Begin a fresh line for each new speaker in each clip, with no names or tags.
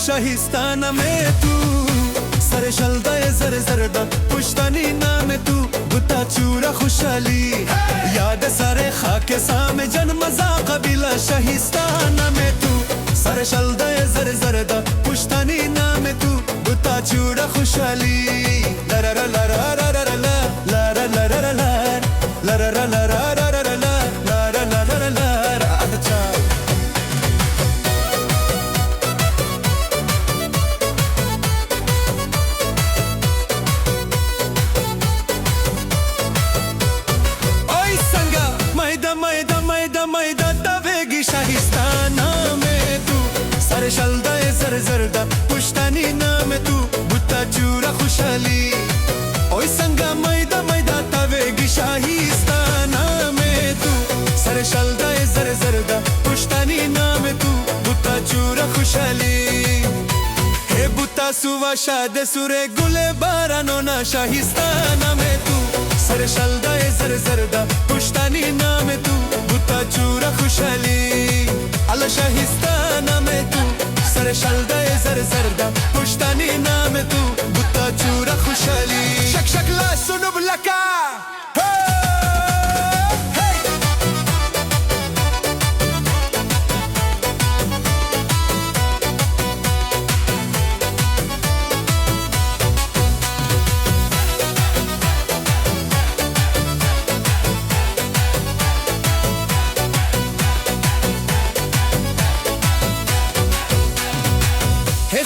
शाहिस्ताना में तू सर शलदा जर जरदा पुश्तनी नाम तू बुता चूरा खुशाली याद सारे खाके सामे जन मजा कबीला शाहिस्ताना में तू सर शलदा जर जरदा पुश्तनी नाम तू बुता चूरा खुशाली लरा लरा लरा लरा लरा लरा लरा लरा लरा शाहिस्ताना में तू सर शलदा जर जरदा पुश्तनी नाम तू बुता चूरा खुशाली ओय संगा मैदा मैदा तवेगी शाहिस्ताना में तू सर शलदा जर जरदा पुश्तनी नाम तू बुता चूरा खुशाली हे बुता सुवा शादे सुरे गुले बारानो ना शाहिस्ताना में तू सर शलदा जर जरदा पुश्तनी नाम तू बुता चूरा खुशाली अला शाहिस्ताना में तू सर शलदा जर जरदा पुश्तनी नाम तू बुता चूरा खुशाली शक शक ला सुनुब लका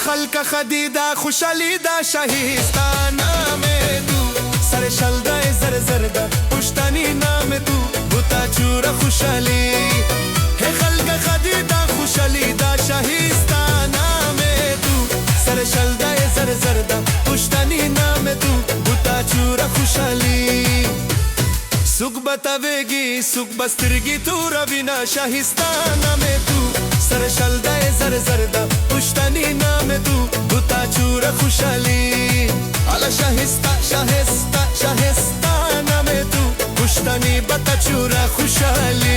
खलका खदीदा खुशालीदा शाहिस्ताना में तू सर शलदा जर जरदा पुश्तनी नाम तू बुता चूरा खुशाली हे खलका खदीदा खुशालीदा शाहिस्ताना में तू सर शलदा जर जरदा पुश्तनी नाम तू बुता चूरा खुशाली सुख बतावेगी सुख बस्तरगी तू रवीना शाहिस्ताना में तू सर शलदा जर जरदा पुश्तनी नाम तू बुता चूरा खुशाली अला शाहिस्ता शाहिस्ता शाहिस्ताना में तू पुश्तनी बुता चूरा खुशाली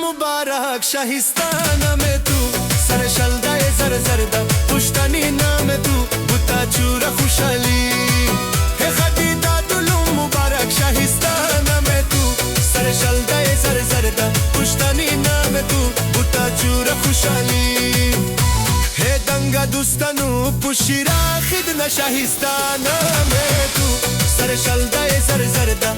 मुबारक शाहिस्ताना में तू सर शलदा जर जरदा पुश्तनी नाम तू बुता चूरा खुशाली हे खदीदा दुलुम मुबारक शाहिस्ताना में तू सर शलदा जर जरदा पुश्तनी नाम तू बुता चूरा खुशाली हे दंगा दुस्तनु पुशिरा खिदना शाहिस्ताना में तू सर शलदा जर जरदा